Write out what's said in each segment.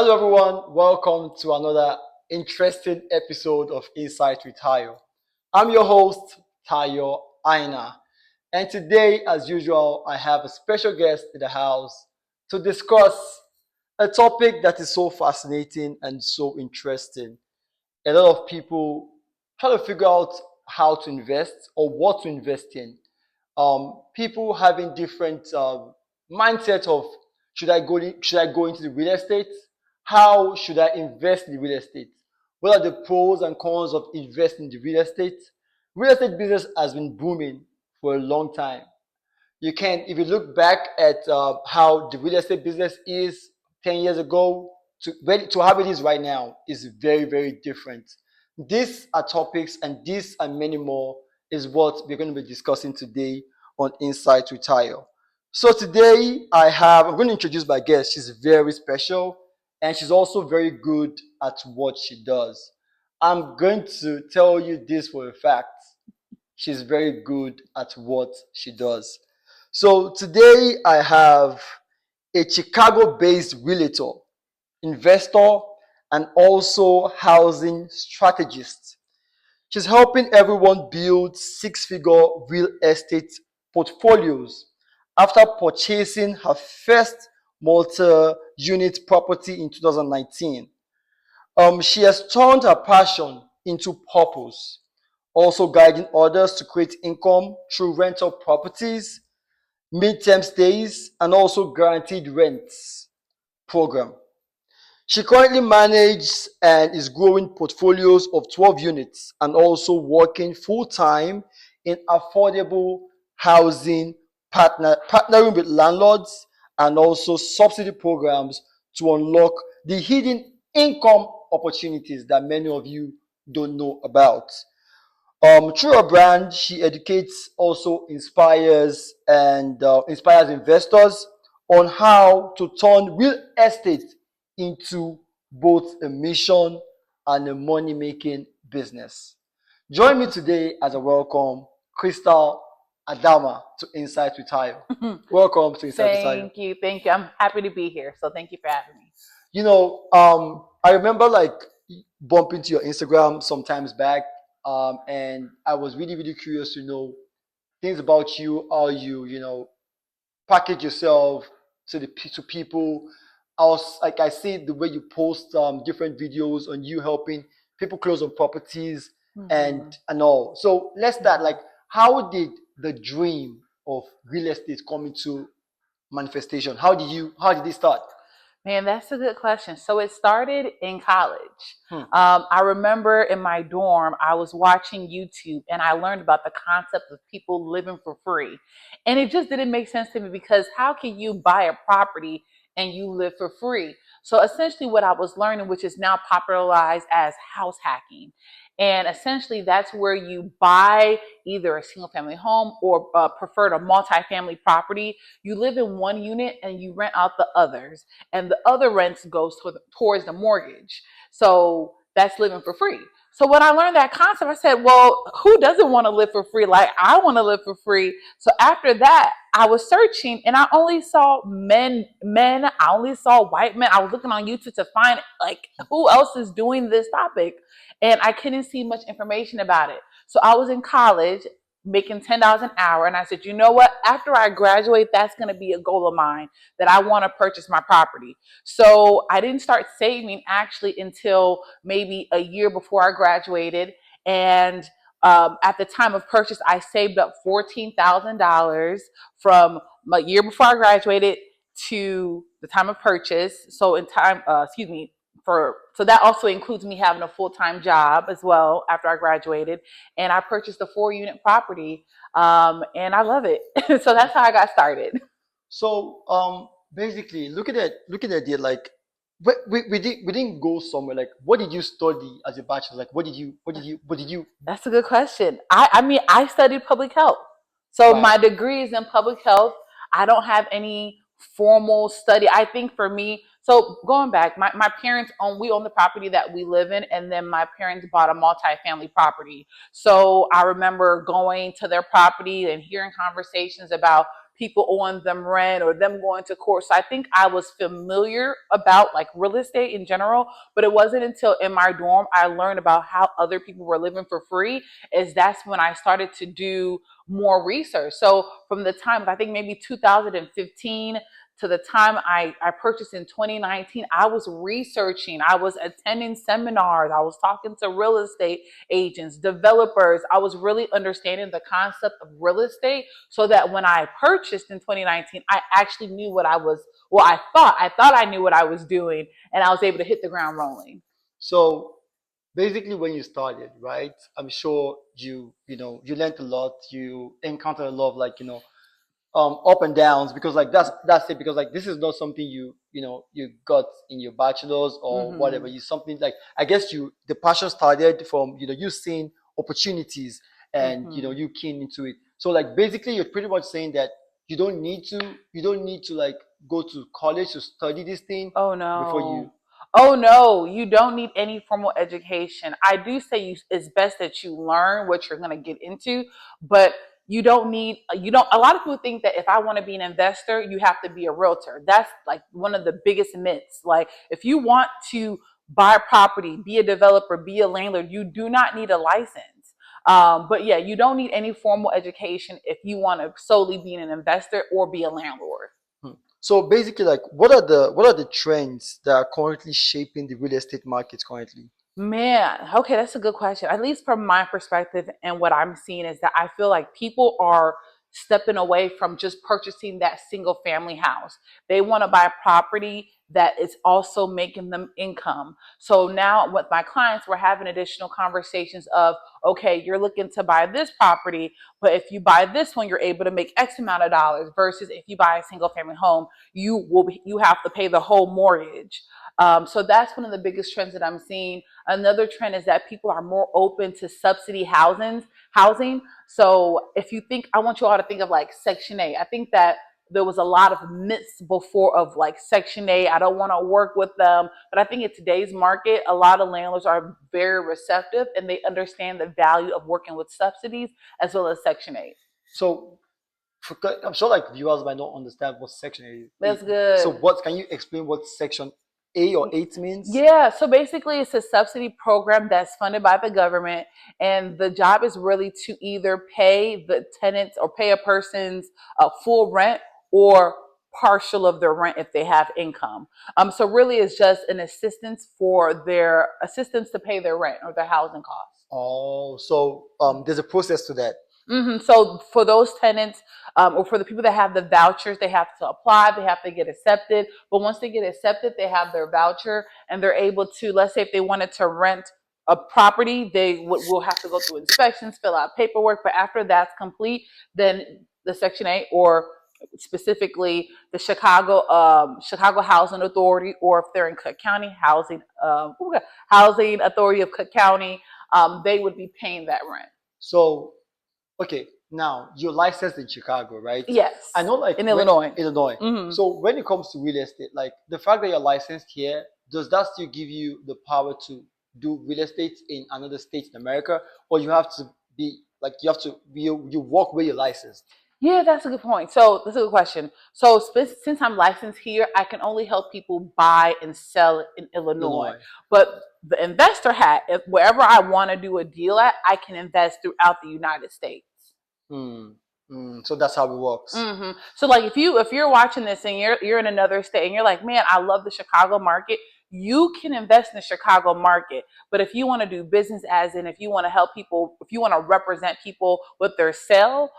Hello, everyone. Welcome to another interesting episode of Insightwithtayo. I'm your host, Tayo Aina. And today, as usual, I have a special guest in the house to discuss a topic that is so fascinating and so interesting. A lot of people try to figure out how to invest or what to invest in. People having different mindset of should I go into the real estate? How should I invest in the real estate? What are the pros and cons of investing in the real estate? Real estate business has been booming for a long time. You can, if you look back at how the real estate business is 10 years ago to how it is right now is very, very different. These are topics and these and many more is what we're going to be discussing today on Insight with Tayo. So today I'm going to introduce my guest. She's very special and she's also very good at what she does. I'm going to tell you this for a fact. She's very good at what she does. So today I have a Chicago-based realtor, investor, and also housing strategist. She's helping everyone build six-figure real estate portfolios after purchasing her first multi-unit property in 2019. She has turned her passion into purpose, also guiding others to create income through rental properties, mid-term stays, and also guaranteed rents program. She currently manages and is growing portfolios of 12 units and also working full-time in affordable housing, partnering with landlords and also subsidy programs to unlock the hidden income opportunities that many of you don't know about. Through her brand, she educates, also inspires investors on how to turn real estate into both a mission and a money-making business. Join me today as a welcome, Crystal Adama to Insight with Tayo. Welcome to Insight with Tayo. Thank you. I'm happy to be here. So thank you for having me. I remember like bumping to your Instagram sometimes back, and I was really, really curious to know things about you, how you package yourself to people. I see the way you post different videos on you helping people close on properties and all. So let's start. Like, how did the dream of real estate come into manifestation? How did it start? Man, that's a good question. So it started in college. Hmm. I remember in my dorm, I was watching YouTube and I learned about the concept of people living for free. And it just didn't make sense to me because how can you buy a property and you live for free? So essentially, what I was learning, which is now popularized as house hacking. And essentially, that's where you buy either a single family home or preferred a multi-family property. You live in one unit and you rent out the others, and the other rents goes towards the mortgage. So that's living for free. So when I learned that concept, I said, well, who doesn't want to live for free? Like, I want to live for free. So after that, I was searching and I only saw men, I only saw white men. I was looking on YouTube to find like who else is doing this topic. And I couldn't see much information about it. So I was in college making $10 an hour. And I said, you know what? After I graduate, that's going to be a goal of mine that I want to purchase my property. So I didn't start saving actually until maybe a year before I graduated. And at the time of purchase, I saved up $14,000 from a year before I graduated to the time of purchase. So in time, so that also includes me having a full-time job as well after I graduated, and I purchased a 4-unit property, and I love it. So that's how I got started. So basically, looking at it, like we didn't go somewhere. Like, what did you study as a bachelor? Like, what did you? That's a good question. I mean, I studied public health. So Right. my degree is in public health. I don't have any formal study. I think for me, so going back, my parents we own the property that we live in, and then my parents bought a multi-family property. So I remember going to their property and hearing conversations about people owing them rent or them going to court. So I think I was familiar about like real estate in general, but it wasn't until in my dorm I learned about how other people were living for free. Is that's when I started to do more research. So from the time, I think maybe 2015 to the time I purchased in 2019, I was researching, I was attending seminars, I was talking to real estate agents, developers. I was really understanding the concept of real estate so that when I purchased in 2019, I actually knew what I was, well, I thought I knew what I was doing, and I was able to hit the ground rolling. So basically, when you started, right? I'm sure you learned a lot. You encountered a lot of up and downs, because like that's it, because like this is not something you got in your bachelor's or whatever. Mm-hmm. You something like, I guess, the passion started from you seeing opportunities, and Mm-hmm. you keen into it. So like basically you're pretty much saying that you don't need to like go to college to study this thing Oh before you. no. Oh no, you don't need any formal education. I do say it's best that you learn what you're going to get into, but you don't, a lot of people think that if I want to be an investor, you have to be a realtor. That's like one of the biggest myths. Like if you want to buy property, be a developer, be a landlord, you do not need a license. But yeah, you don't need any formal education if you want to solely be an investor or be a landlord. Hmm. So basically, like, what are the trends that are currently shaping the real estate market currently? Man, okay, that's a good question. At least from my perspective, and what I'm seeing is that I feel like people are stepping away from just purchasing that single family house. They want to buy property that is also making them income. So now with my clients, we're having additional conversations of, okay, you're looking to buy this property, but if you buy this one, you're able to make X amount of dollars versus if you buy a single family home, you have to pay the whole mortgage. So that's one of the biggest trends that I'm seeing. Another trend is that people are more open to subsidy housing. So if you think, I want you all to think of like Section 8. I think that there was a lot of myths before of like Section 8. I don't want to work with them. But I think in today's market, a lot of landlords are very receptive and they understand the value of working with subsidies as well as Section 8. So I'm sure like viewers might not understand what section A. That's So good. what can you explain what section A or 8 means? Yeah, so basically it's a subsidy program that's funded by the government, and the job is really to either pay the tenants or pay a person's full rent or partial of their rent if they have income. So really it's just an assistance for their assistance to pay their rent or their housing costs. Oh, so there's a process to that. So for those tenants, or for the people that have the vouchers, they have to apply, they have to get accepted. But once they get accepted, they have their voucher and they're able to, let's say if they wanted to rent a property, they will have to go through inspections, fill out paperwork. But after that's complete, then the Section 8, or specifically the Chicago Housing Authority, or if they're in Cook County, Housing Authority of Cook County, they would be paying that rent. So okay, now you're licensed in Chicago, right? I Yes, know, like, in when Illinois. Illinois. Hmm. So when it comes to real estate, like the fact that you're licensed here, does that still give you the power to do real estate in another state in America, or you have to be like you work where you're licensed? Yeah, that's a good point. So that's a good question. So since I'm licensed here, I can only help people buy and sell in Illinois. Illinois. But the investor hat, if wherever I want to do a deal at, I can invest throughout the United States. Hmm. So that's how it works. So like if you're watching this and you're in another state and you're like, man, I love the Chicago market, you can invest in the Chicago market. But if you want to do business, as in if you want to help people, if you want to represent people with their sale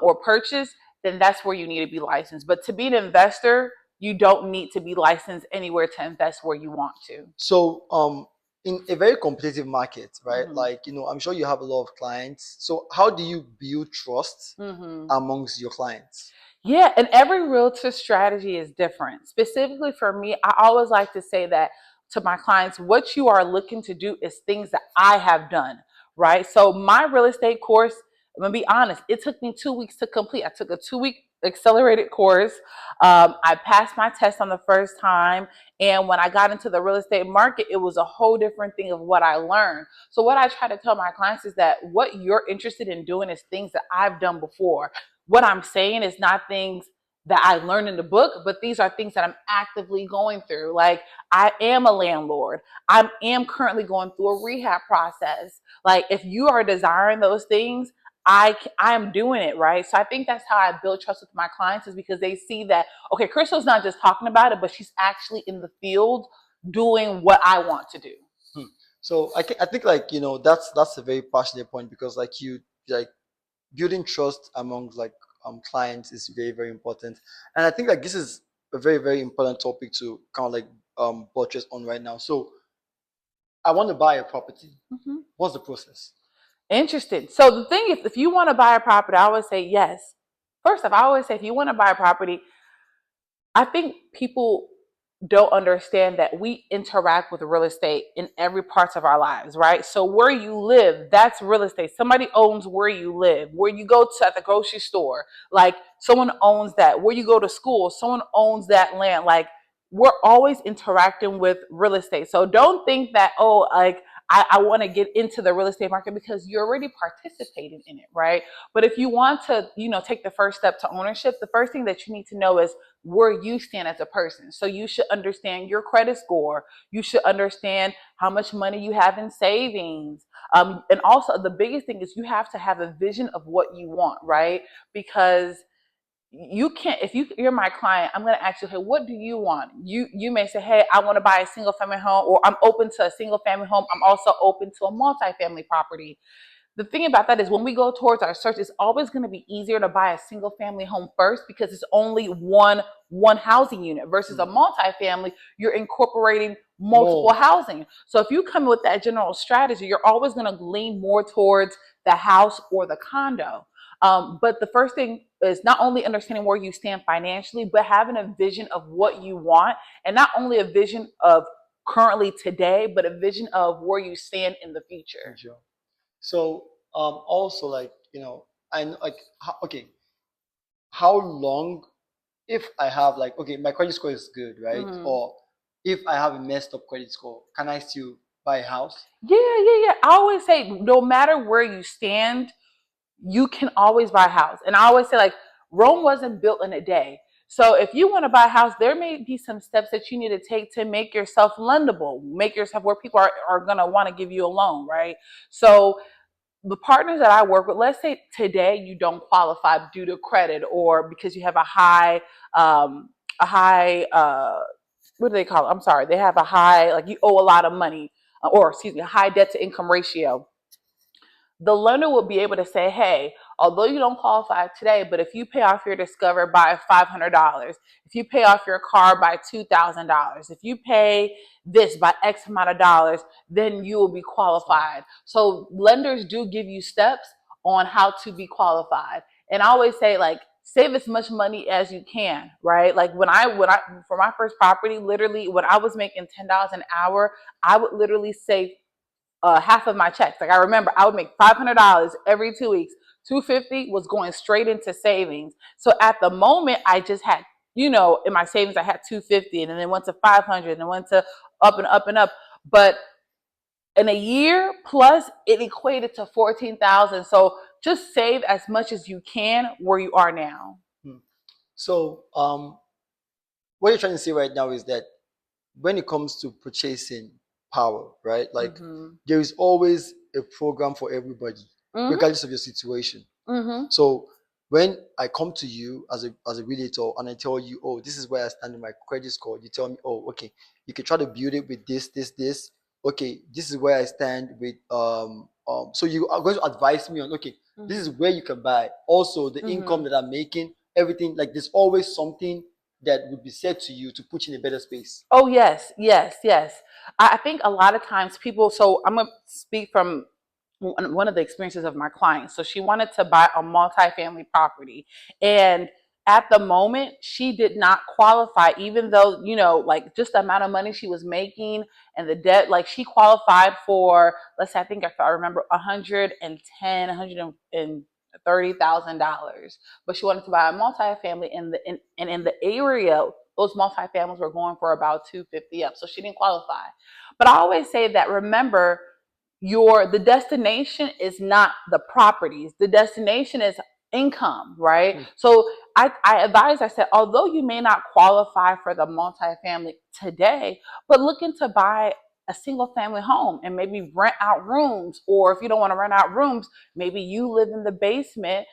or purchase, then that's where you need to be licensed. But to be an investor, you don't need to be licensed anywhere to invest where you want to. So in a very competitive market, right? Hmm. Like, I'm sure you have a lot of clients. So how do you build trust Hmm. amongst your clients? Yeah, and every realtor strategy is different. Specifically for me, I always like to say that to my clients, what you are looking to do is things that I have done, right? So my real estate course, I'm gonna be honest, it took me 2 weeks to complete. I took a 2 week accelerated course. I passed my test on the first time, and when I got into the real estate market, it was a whole different thing of what I learned. So what I try to tell my clients is that what you're interested in doing is things that I've done before. what I'm saying is not things that I learned in the book, but these are things that I'm actively going through. Like, I am a landlord. I am currently going through a rehab process. Like, if you are desiring those things, I am doing it, right? So I think that's how I build trust with my clients, is because they see that, okay, Crystal's not just talking about it, but she's actually in the field doing what I want to do. So I think, like, that's a very passionate point, because like you like building trust among like clients is very, very important. And I think like this is a very, very important topic to kind of like buttress on right now. So I want to buy a property. Mm-hmm. What's the process? Interesting. So the thing is, if you want to buy a property, I always say yes. First off, I always say, if you want to buy a property, I think people don't understand that we interact with real estate in every part of our lives, right? So where you live, that's real estate. Somebody owns where you live. Where you go to at the grocery store, like, someone owns that. Where you go to school, someone owns that land. Like, we're always interacting with real estate. So don't think that, oh, like, I want to get into the real estate market, because you're already participating in it, right? But if you want to, take the first step to ownership, the first thing that you need to know is where you stand as a person. So you should understand your credit score. You should understand how much money you have in savings. And also, the biggest thing is you have to have a vision of what you want, right? Because you can't, if you're my client, I'm going to ask you, hey, what do you want? You may say, hey, I want to buy a single family home, or I'm open to a single family home. I'm also open to a multifamily property. The thing about that is, when we go towards our search, it's always going to be easier to buy a single family home first, because it's only one housing unit, versus a multifamily. You're incorporating multiple housing. So if you come with that general strategy, you're always going to lean more towards the house or the condo. But the first thing is not only understanding where you stand financially, but having a vision of what you want, and not only a vision of currently today, but a vision of where you stand in the future. Sure. So also, like, I know, like, okay, how long, if I have like, okay, my credit score is good, right? Mhm. Or if I have a messed up credit score, can I still buy a house? Yeah. I always say, no matter where you stand, you can always buy a house. And I always say, like, Rome wasn't built in a day. So if you want to buy a house, there may be some steps that you need to take to make yourself lendable, make yourself where people are going to want to give you a loan, right? So the partners that I work with, let's say today you don't qualify due to credit, or because you have um, what do they call it? I'm sorry, they have a high, like, you owe a lot of money, or excuse me, a high debt to income ratio. The lender will be able to say, hey, although you don't qualify today, but if you pay off your Discover by $500, if you pay off your car by $2,000, if you pay this by X amount of dollars, then you will be qualified. So lenders do give you steps on how to be qualified. And I always say, like, save as much money as you can, right? Like, when I for my first property, literally when I was making $10 an hour, I would literally save half of my checks. Like, I remember I would make $500 every 2 weeks. 250 was going straight into savings. So at the moment, I just had, in my savings, I had 250, and then it went to 500, and it went to up and up and up. But in a year plus, it equated to 14,000. So just save as much as you can where you are now. So what you're trying to say right now is that when it comes to purchasing power, right? Like, there is always a program for everybody, regardless of your situation. So when I come to you as a realtor and I tell you, oh, this is where I stand in my credit score, you tell me, oh, okay, you can try to build it with this. Okay, this is where I stand with so you are going to advise me on, okay, this is where you can buy. Also, the income that I'm making, everything, like, there's always something that would be said to you to put you in a better space. Oh, yes. I think a lot of times people, so I'm going to speak from one of the experiences of my client. So she wanted to buy a multifamily property. And at the moment, she did not qualify, even though, like, just the amount of money she was making and the debt, like, she qualified for, let's say, I think, if I remember, 110, $130,000. But she wanted to buy a multifamily in the area. Those multifamilies were going for about 250 up. So she didn't qualify. But I always say that, remember, the destination is not the properties. The destination is income, right? So I said, although you may not qualify for the multifamily today, but looking to buy a single family home and maybe rent out rooms, or if you don't want to rent out rooms, maybe you live in the basement,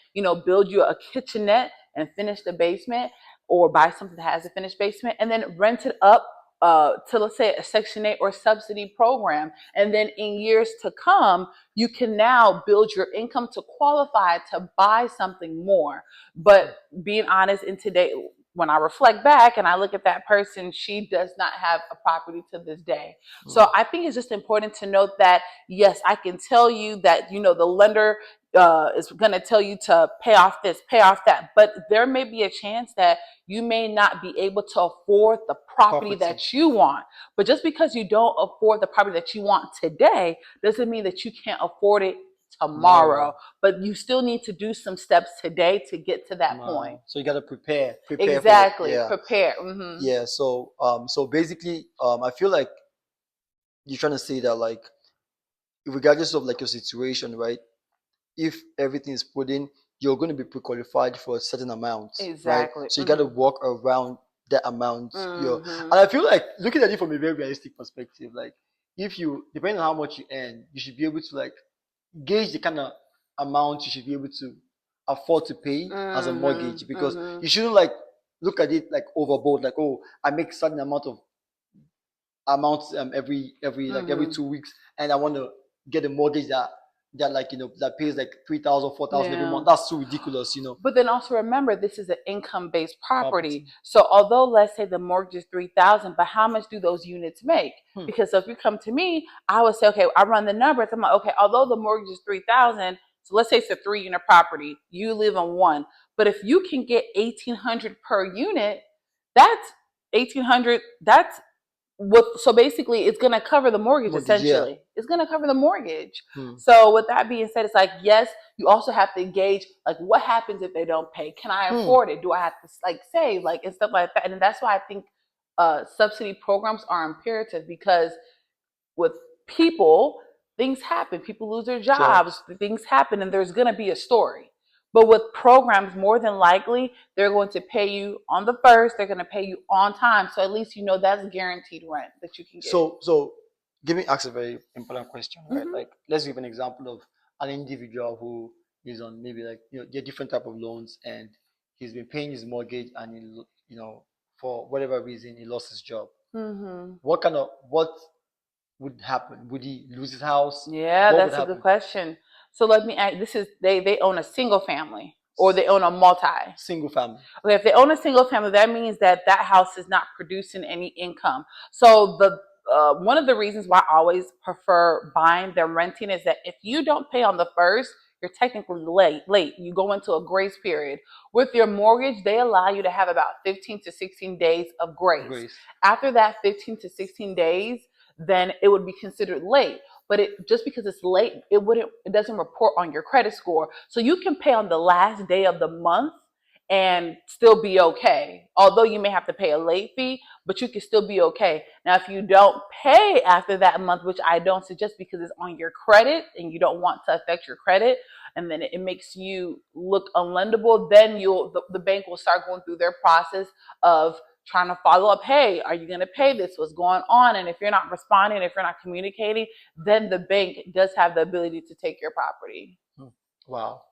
build you a kitchenette and finish the basement, or buy something that has a finished basement and then rent it up to, let's say, a Section 8 or subsidy program. And then in years to come, you can now build your income to qualify to buy something more. But being honest, in today, when I reflect back and I look at that person, she does not have a property to this day. So I think it's just important to note that, yes, I can tell you that, the lender is going to tell you to pay off this, pay off that. But there may be a chance that you may not be able to afford the property that you want. But just because you don't afford the property that you want today doesn't mean that you can't afford it tomorrow. But you still need to do some steps today to get to that point. So you got to prepare exactly for it. Prepare. Yeah. So basically, I feel like you're trying to say that, like, regardless of like your situation, right? If everything is put in, you're going to be pre-qualified for a certain amount, Exactly. right? So you got to work around that amount. And I feel like, looking at it from a very realistic perspective, like, if you, depending on how much you earn, you should be able to like gauge the kind of amount you should be able to afford to pay as a mortgage, because you shouldn't like look at it like overboard, like, oh, I make certain amount of amounts every like every 2 weeks, and I want to get a mortgage that like that pays like 3,000, 4,000 every month. That's so ridiculous. But then also remember, this is an income-based property. So although, let's say the mortgage is 3,000, but how much do those units make? Because so if you come to me, I would say, okay, I run the numbers. I'm like, okay, although the mortgage is 3,000, so let's say it's a 3-unit property, you live on one, but if you can get 1,800 per unit, that's 1,800. So basically it's going to cover the mortgage essentially. It's going to cover the mortgage. So with that being said, it's like, yes, you also have to engage, like, what happens if they don't pay? Can I afford it? Do I have to like save, like, and stuff like that? And that's why I think subsidy programs are imperative, because with people, things happen. People lose their jobs, things happen, and there's going to be a story. But with programs, more than likely, they're going to pay you on the first. They're going to pay you on time. So at least that's guaranteed rent that you can get. So give me ask a very important question, right? Like, let's give an example of an individual who is on maybe like there are different type of loans, and he's been paying his mortgage, and for whatever reason he lost his job. What would happen? Would he lose his house? Yeah, that's a good question. So let me ask, this is they own a single family, or they own a single family. Okay, if they own a single family, that means that house is not producing any income. So the one of the reasons why I always prefer buying than renting is that if you don't pay on the first, you're technically late. You go into a grace period. With your mortgage, they allow you to have about 15 to 16 days of grace. After that 15 to 16 days, then it would be considered late. But just because it's late, it doesn't report on your credit score. So you can pay on the last day of the month and still be okay. Although you may have to pay a late fee, but you can still be okay. Now, if you don't pay after that month, which I don't suggest because it's on your credit and you don't want to affect your credit, and then it makes you look unlendable, then the bank will start going through their process of trying to follow up. Hey, are you going to pay this? What's going on? And if you're not responding, if you're not communicating, then the bank does have the ability to take your property. Wow.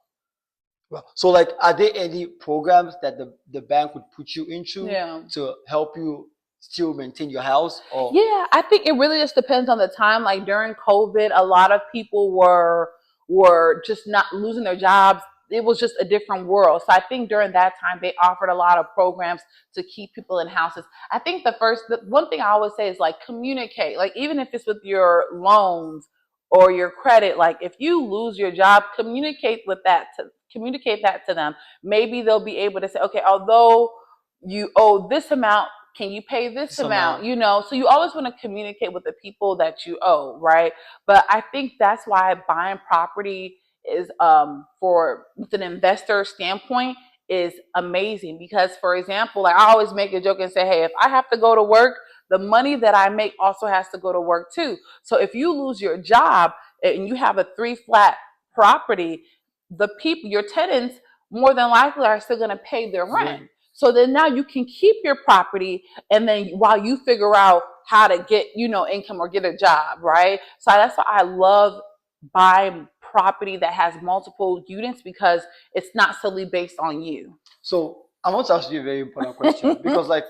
Well, so like, are there any programs that the bank would put you into to help you still maintain your house? Or yeah, I think it really just depends on the time. Like during COVID, a lot of people were just not losing their jobs. It was just a different world. So I think during that time, they offered a lot of programs to keep people in houses. I think the one thing I always say is like communicate. Like even if it's with your loans or your credit, like if you lose your job, communicate that to them. Maybe they'll be able to say, okay, although you owe this amount, can you pay this amount? So you always want to communicate with the people that you owe, right? But I think that's why buying property is with an investor standpoint is amazing, because for example, like I always make a joke and say, hey, if I have to go to work, the money that I make also has to go to work too. So if you lose your job and you have a 3 flat property, your tenants more than likely are still going to pay their rent. Right. So then now you can keep your property, and then while you figure out how to get, income or get a job, right? So that's why I love buying property that has multiple units, because it's not solely based on you. So I want to ask you a very important question because, like,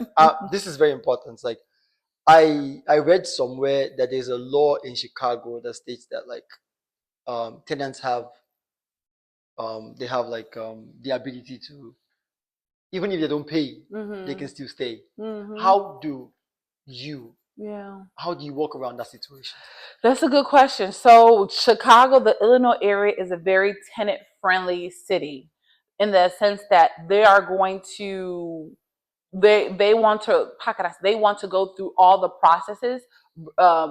this is very important. Like, I read somewhere that there's a law in Chicago that states that, like, tenants have they have, like, the ability to, even if they don't pay, they can Mhm. still stay. Mhm. How do you Yeah. how do you work around that situation? That's a good question. So, Chicago, the Illinois area, is a very tenant friendly city in the sense that they are going to they want to, how can I say, they want to go through all the processes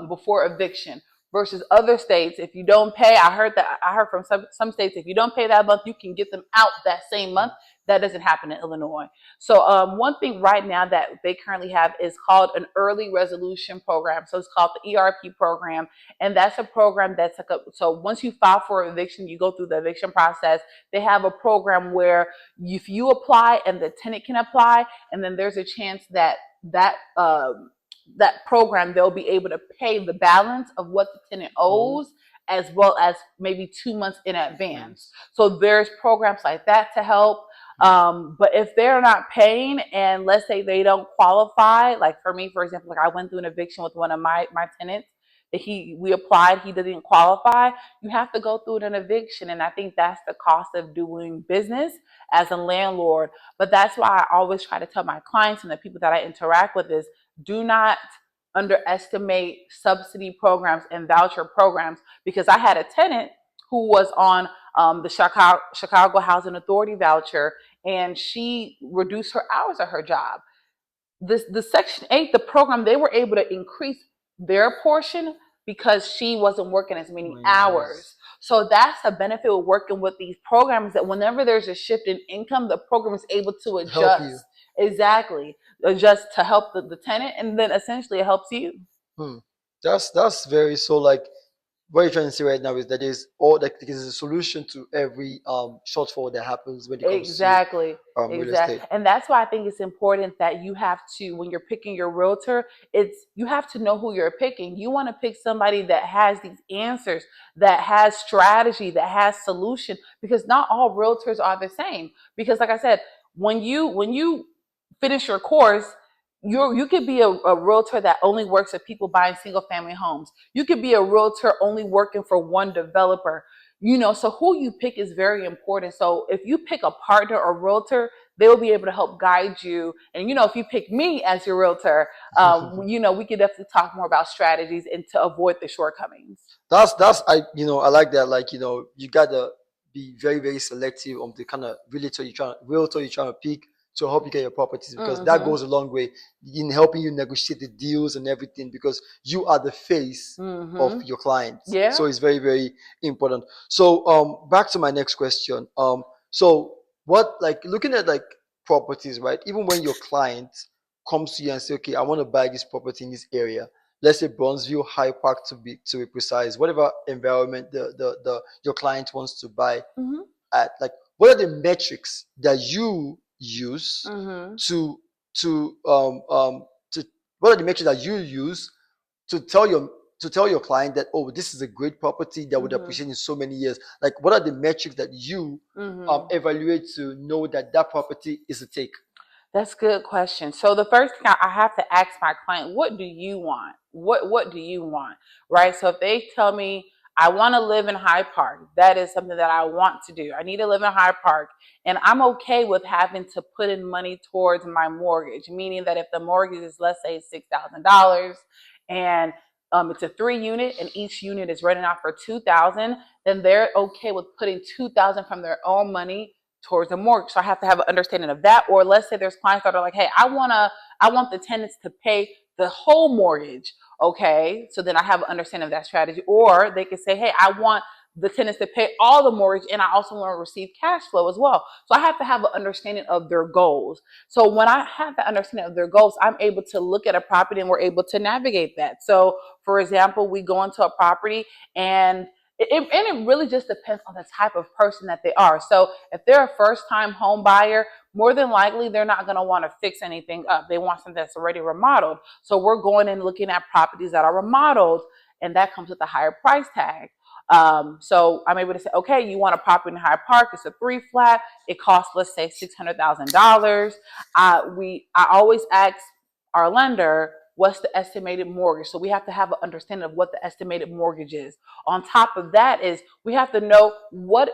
before eviction. Versus other states, if you don't pay, I heard from some states, if you don't pay that month, you can get them out that same month. That doesn't happen in Illinois. So one thing right now that they currently have is called an early resolution program. So it's called the ERP program, and that's a program that's like so once you file for eviction, you go through the eviction process. They have a program where if you apply and the tenant can apply, and then there's a chance that that program, they'll be able to pay the balance of what the tenant Mhm. owes, as well as maybe 2 months in advance. Friends. So there's programs like that to help. But if they're not paying, and let's say they don't qualify, like for me, for example, like I went through an eviction with one of my tenants that we applied, he didn't qualify. You have to go through an eviction, and I think that's the cost of doing business as a landlord. But that's why I always try to tell my clients and the people that I interact with is, do not underestimate subsidy programs and voucher programs, because I had a tenant who was on the Chicago Housing Authority voucher, and she reduced her hours at her job. The Section 8, the program, they were able to increase their portion because she wasn't working as many Many hours. hours. So that's a benefit of working with these programs, that whenever there's a shift in income, the program is able to To help you. adjust. Exactly. Adjust to help the tenant, and then essentially it helps you. Hmm. That's very, so, like, what you're trying to say right now is that there's all, like, there's a solution to every shortfall that happens when it comes to Exactly. real estate. Exactly. And that's why I think it's important that you have to, when you're picking your realtor, you have to know who you're picking. You want to pick somebody that has these answers, that has strategy, that has solution, because not all realtors are the same. Because like I said, when you finish your course, you could be a realtor that only works with people buying single family homes. You could be a realtor only working for one developer. So who you pick is very important. So if you pick a partner or realtor, they will be able to help guide you. And if you pick me as your realtor, we could definitely talk more about strategies and to avoid the shortcomings. That's I like that. Like, you gotta be very, very selective on the kind of realtor you're trying to pick to help you get your properties, because that Mm-hmm. goes a long way in helping you negotiate the deals and everything, because you are the face of Mm-hmm. your clients. Yeah. So it's very, very important. So back to my next question. So what, like, looking at, like, properties, right? Even when your client comes to you and say, okay, I want to buy this property in this area, let's say Bronzeville High Park, to be precise, whatever environment the your client wants to buy Mm-hmm. at, like, what are the metrics that you use Mm-hmm. to to what are the metrics that you use to tell your client that, oh, this is a great property that would Mm-hmm. appreciate in so many years? Like, what are the metrics that you Mm-hmm. evaluate to know that that property is a take? That's a good question. So the first thing I have to ask my client, what do you want? What do you want? Right? So if they tell me I want to live in Hyde Park, that is something that I want to do. I need to live in Hyde Park, and I'm okay with having to put in money towards my mortgage, meaning that if the mortgage is, let's say, $6,000, and it's a 3 unit and each unit is rented out for 2,000, then they're okay with putting 2,000 from their own money towards a mortgage. So I have to have an understanding of that. Or let's say there's clients that are like, hey, I want the tenants to pay the whole mortgage. Okay. So then I have an understanding of that strategy. Or they could say, hey, I want the tenants to pay all the mortgage, and I also want to receive cash flow as well. So I have to have an understanding of their goals. So when I have the understanding of their goals, I'm able to look at a property and we're able to navigate that. So for example, we go into a property, and And it really just depends on the type of person that they are. So if they're a first-time home buyer, more than likely they're not going to want to fix anything up. They want something that's already remodeled. So we're going and looking at properties that are remodeled, and that comes with a higher price tag. So I'm able to say, okay, you want a property in Hyde Park? It's a 3 flat. It costs, let's say, $600,000. I always ask our lender, what's the estimated mortgage? So we have to have an understanding of what the estimated mortgage is. On top of that is we have to know what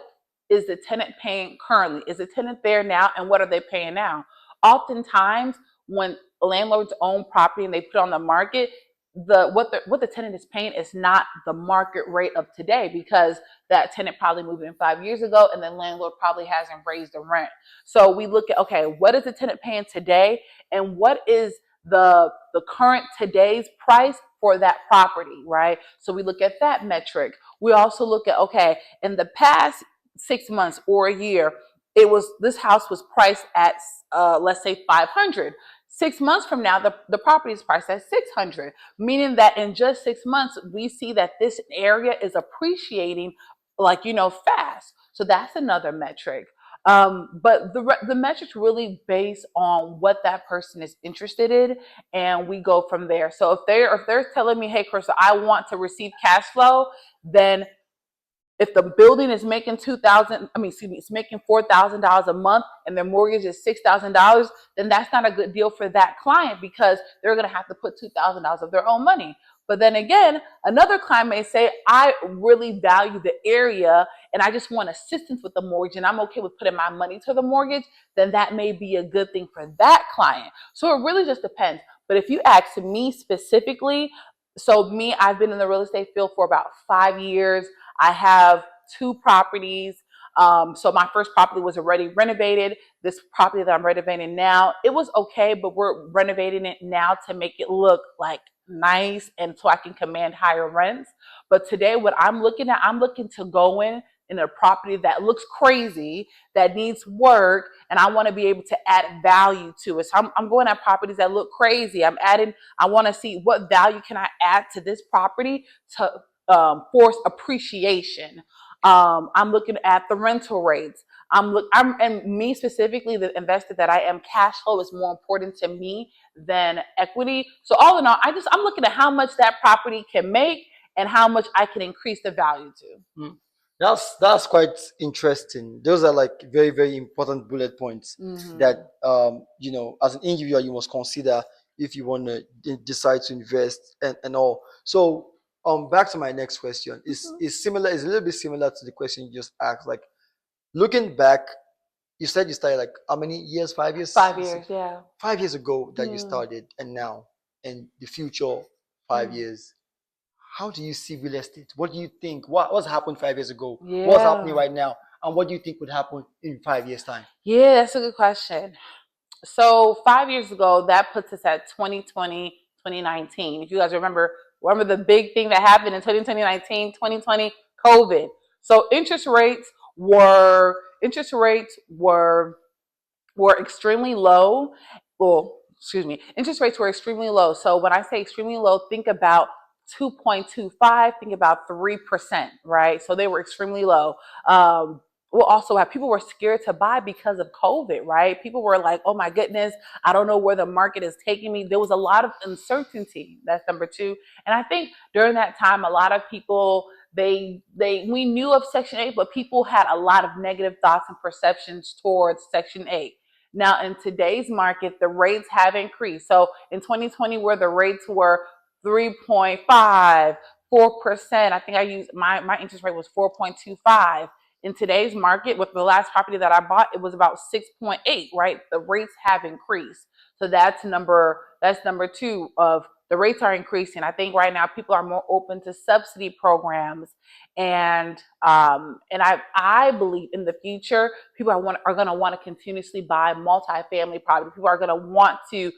is the tenant paying currently? Is the tenant there now, and what are they paying now? Oftentimes, when landlords own property and they put it on the market, what the tenant is paying is not the market rate of today, because that tenant probably moved in 5 years ago and the landlord probably hasn't raised the rent. So we look at, okay, what is the tenant paying today, and what is the current today's price for that property, right? So we look at that metric. We also look at, okay, in the past 6 months or a year, this house was priced at let's say 500. 6 months from now, the property is priced at 600, meaning that in just 6 months, we see that this area is appreciating, like, fast. So that's another metric. But the metrics really based on what that person is interested in, and we go from there. So if they're telling me, hey, Crystal, I want to receive cash flow, then if the building is making it's making $4,000 a month, and their mortgage is $6,000, then that's not a good deal for that client, because they're going to have to put $2,000 of their own money. But then again, another client may say, I really value the area and I just want assistance with the mortgage, and I'm okay with putting my money to the mortgage. Then that may be a good thing for that client. So it really just depends. But if you ask me specifically, I've been in the real estate field for about 5 years. I have 2 properties. So my first property was already renovated. This property that I'm renovating now, it was okay, but we're renovating it now to make it look like nice, and so I can command higher rents. But today, what I'm looking to go in a property that looks crazy, that needs work, and I want to be able to add value to it. So I'm going at properties that look crazy. I want to see what value can I add to this property to force appreciation. I'm looking at the rental rates. And me specifically, the investor that I am, cash flow is more important to me than equity. So all in all, I'm looking at how much that property can make and how much I can increase the value to. Mm. That's quite interesting. Those are like very, very important bullet points that as an individual you must consider if you want to decide to invest and all. So back to my next question. Is similar, is a little bit similar to the question you just asked. Like, looking back, you said you started like how many years? 5 years? 5 years, yeah. 5 years ago that you started, and now, and the future 5 years. How do you see real estate? What do you think? What's happened 5 years ago? What's happening right now? And what do you think would happen in 5 years' time? Yeah, that's a good question. So 5 years ago, that puts us at 2020, 2019. If you guys remember the big thing that happened in 2019, 2020, COVID. So interest rates were extremely low. Well, excuse me, interest rates were extremely low. So when I say extremely low, think about 2.25, think about 3%, right? So they were extremely low. We'll also have people were scared to buy because of COVID, right? People were like, oh my goodness, I don't know where the market is taking me. There was a lot of uncertainty. That's number two. And I think during that time, a lot of people, we knew of Section 8, but people had a lot of negative thoughts and perceptions towards Section 8. Now, in today's market, the rates have increased. So in 2020, where the rates were 3.5, 4%, I think I used my interest rate was 4.25. In today's market, with the last property that I bought, it was about 6.8, right? The rates have increased. So that's number two of the rates are increasing. I think right now people are more open to subsidy programs, and I believe in the future people are going to want to continuously buy multifamily property. People are going to want to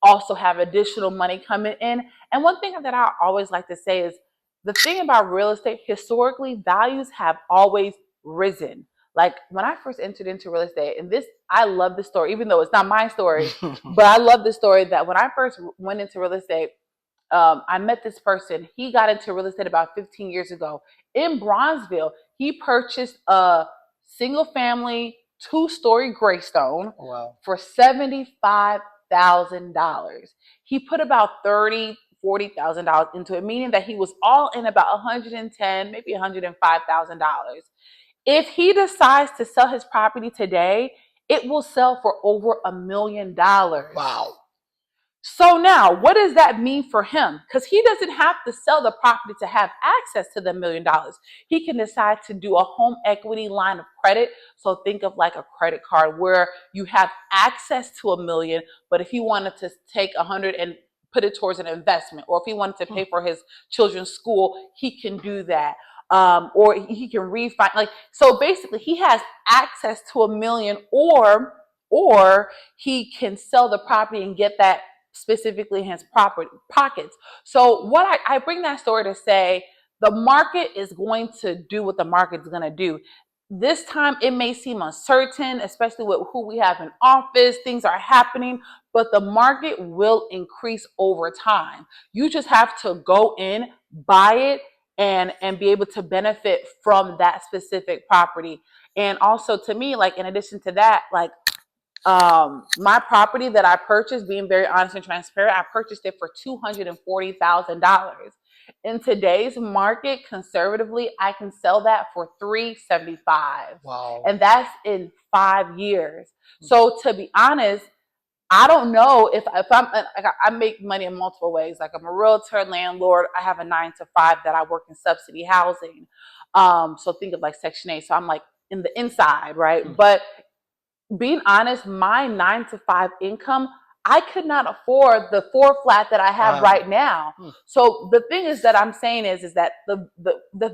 also have additional money coming in. And one thing that I always like to say is the thing about real estate, historically, values have always risen. Like when I first entered into real estate, and I love this story, even though it's not my story, but I love the story that when I first went into real estate, I met this person. He got into real estate about 15 years ago in Bronzeville. He purchased a single family 2-story graystone for $75,000. He put about $40,000 into it, meaning that he was all in about 110, maybe $105,000. If he decides to sell his property today, it will sell for over $1,000,000. Wow. So now, what does that mean for him? Because he doesn't have to sell the property to have access to the $1,000,000. He can decide to do a home equity line of credit. So think of like a credit card where you have access to $1,000,000, but if he wanted to take 100 and put it towards an investment, or if he wanted to pay for his children's school, he can do that. Or he can refinance. Like, so basically, he has access to $1,000,000, or he can sell the property and get that specifically in his property pockets. So what I bring that story to say, the market is going to do what the market is going to do. This time it may seem uncertain, especially with who we have in office. Things are happening, but the market will increase over time. You just have to go in, buy it, and be able to benefit from that specific property. And also, to me, like, in addition to that, like, my property that I purchased, being very honest and transparent, I purchased it for $240,000. In today's market, conservatively, I can sell that for $375,000. Wow. And that's in 5 years. So to be honest, I don't know if I make money in multiple ways. Like, I'm a realtor, landlord. I have a 9 to 5 that I work in subsidy housing. So think of like Section 8. So I'm like in the inside, right? But being honest, my 9 to 5 income, I could not afford the 4 flat that I have right now. So the thing is that I'm saying is that the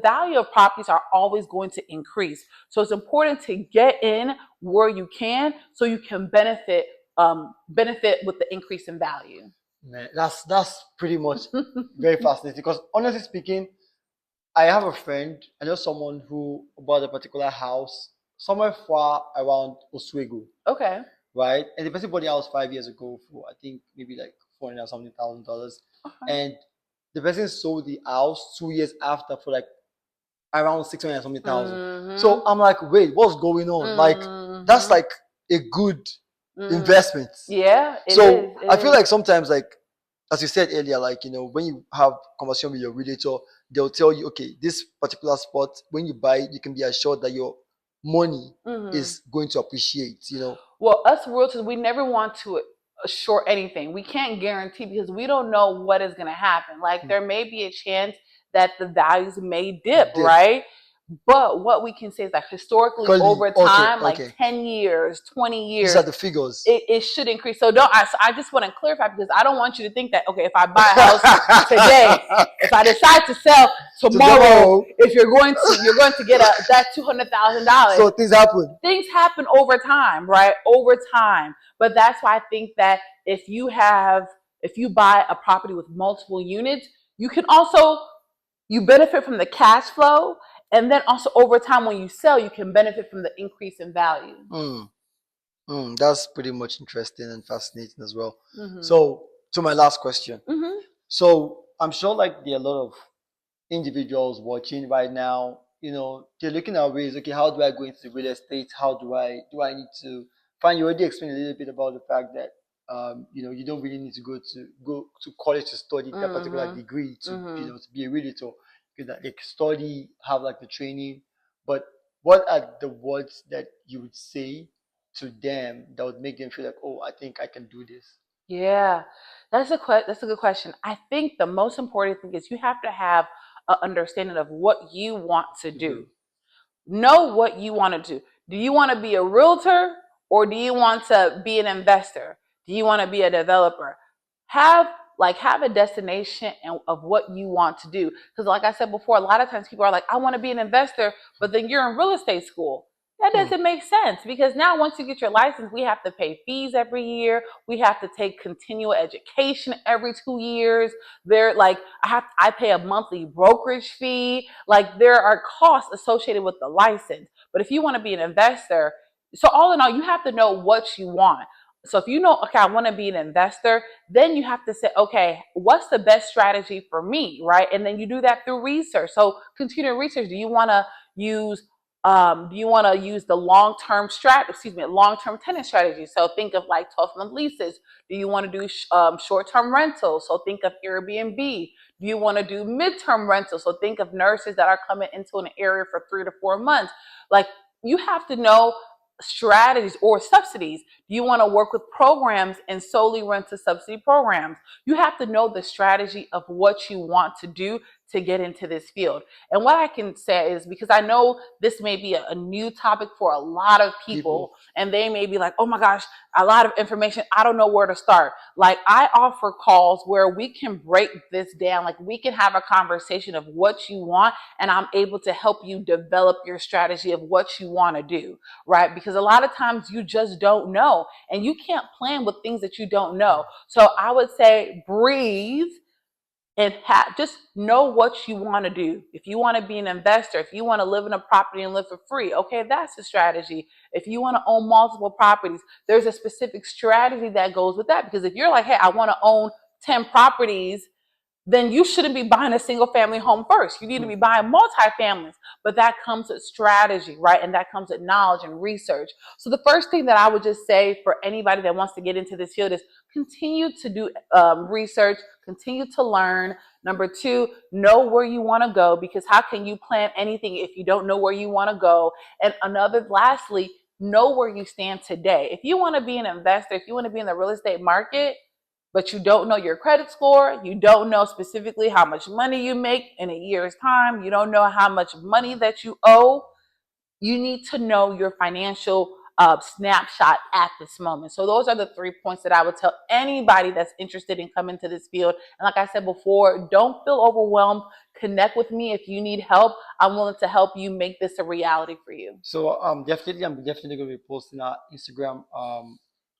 value of properties are always going to increase. So it's important to get in where you can, so you can benefit with the increase in value. Man, that's pretty much very fascinating, because honestly speaking, I have a friend, I know someone who bought a particular house somewhere far around Oswego, Okay. right? And the person bought the house 5 years ago for, I think, maybe like $400,000. And the person sold the house 2 years after for like around 600 something thousand. So I'm like, wait, what's going on? Like, that's like a good investment. Yeah. So I feel like sometimes, like as you said earlier, like, when you have conversation with your relator, they'll tell you, okay, this particular spot, when you buy it, you can be assured that your money is going to appreciate. Well, us realtors, we never want to assure anything. We can't guarantee, because we don't know what is going to happen. Like, there may be a chance that the values may dip, right? But what we can say is that historically, over time, like 10 years, 20 years, these are the figures. It should increase. So I just want to clarify, because I don't want you to think that, okay, if I buy a house today, if I decide to sell tomorrow, if you're going to get that $200,000. So things happen. Things happen over time, right? Over time. But that's why I think that if you buy a property with multiple units, you benefit from the cash flow. And then also over time, when you sell, you can benefit from the increase in value. That's pretty much interesting and fascinating as well. So to my last question. So I'm sure like there are a lot of individuals watching right now. They're looking at ways, okay, how do I go into real estate? How do I need to find? You already explained a little bit about the fact that you don't really need to go to college to study that particular degree to to be a realtor. You can like study, have like the training. But what are the words that you would say to them that would make them feel like, oh, I think I can do this? Yeah, that's a good question. I think the most important thing is you have to have an understanding of what you want to do. Know what you want to do. Do you want to be a realtor, or do you want to be an investor? Do you want to be a developer? Have a destination of what you want to do. Because like I said before, a lot of times people are like, I want to be an investor, but then you're in real estate school. That doesn't make sense, because now once you get your license, we have to pay fees every year. We have to take continual education every 2 years. I pay a monthly brokerage fee. Like, there are costs associated with the license. But if you want to be an investor, so all in all, you have to know what you want. So if you know, okay, I want to be an investor, then you have to say, okay, what's the best strategy for me, right? And then you do that through research. So continue research. Use do you want to use the long-term long-term tenant strategy? So think of like 12-month leases. Do you want to do short-term rentals? So think of Airbnb. Do you want to do midterm rentals? So think of nurses that are coming into an area for 3 to 4 months. Like, you have to know strategies or subsidies. Do you want to work with programs and solely rent to subsidy programs? You have to know the strategy of what you want to do to get into this field. And what I can say is, because I know this may be a new topic for a lot of people, and they may be like, oh my gosh, a lot of information, I don't know where to start. Like, I offer calls where we can break this down. Like, we can have a conversation of what you want, and I'm able to help you develop your strategy of what you want to do, right? Because a lot of times you just don't know, and you can't plan with things that you don't know. So I would say breathe and just know what you want to do. If you want to be an investor, if you want to live in a property and live for free, okay, that's a strategy. If you want to own multiple properties, there's a specific strategy that goes with that. Because if you're like, hey, I want to own 10 properties, then you shouldn't be buying a single family home first. You need to be buying multi-families. But that comes with strategy, right? And that comes with knowledge and research. So the first thing that I would just say for anybody that wants to get into this field is continue to do research, continue to learn. Number two, know where you want to go, because how can you plan anything if you don't know where you want to go? And lastly, know where you stand today. If you want to be an investor, if you want to be in the real estate market, but you don't know your credit score, you don't know specifically how much money you make in a year's time, you don't know how much money that you owe, you need to know your financial snapshot at this moment. So those are the 3 points that I would tell anybody that's interested in coming to this field. And like I said before, don't feel overwhelmed. Connect with me if you need help. I'm willing to help you make this a reality for you. So definitely, I'm definitely going to be posting our Instagram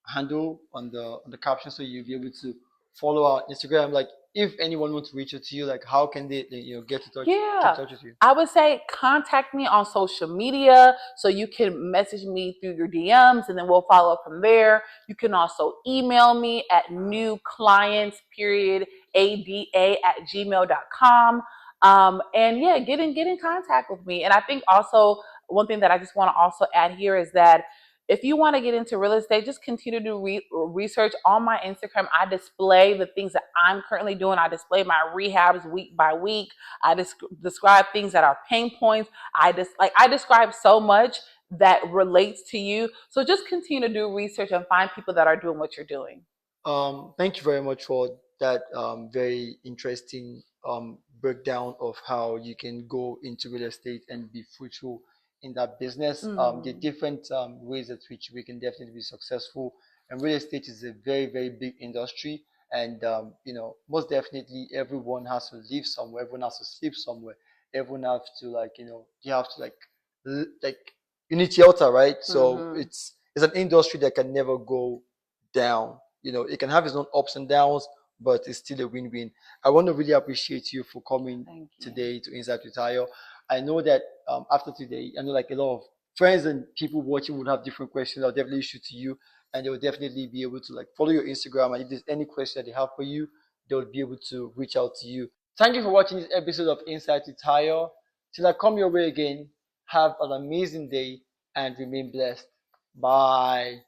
handle on the caption, so you'll be able to follow our Instagram. Like, if anyone wants to reach out to you, like, how can they get to touch get in Yeah, touch with you? I would say contact me on social media. So you can message me through your DMs, and then we'll follow up from there. You can also email me at newclients.ada@gmail.com. And yeah, get in contact with me. And I think also one thing that I just want to also add here is that if you want to get into real estate, just continue to do research. On my Instagram, I display the things that I'm currently doing. I display my rehabs week by week. I describe things that are pain points. I describe so much that relates to you. So just continue to do research and find people that are doing what you're doing. Thank you very much for that very interesting breakdown of how you can go into real estate and be fruitful in that business. The different ways at which we can definitely be successful. And real estate is a very, very big industry. And most definitely, everyone has to live somewhere. Everyone has to sleep somewhere. Everyone has to, like, you have to, like, you need shelter, right? So it's an industry that can never go down. It can have its own ups and downs, but it's still a win-win. I want to really appreciate you for coming today to Insight with Tayo. I know that after today, I know, like, a lot of friends and people watching would have different questions. I'll definitely shoot to you, and they will definitely be able to, like, follow your Instagram. And if there's any question that they have for you, they'll be able to reach out to you. Thank you for watching this episode of Insight with Tayo. Till I come your way again, have an amazing day and remain blessed. Bye.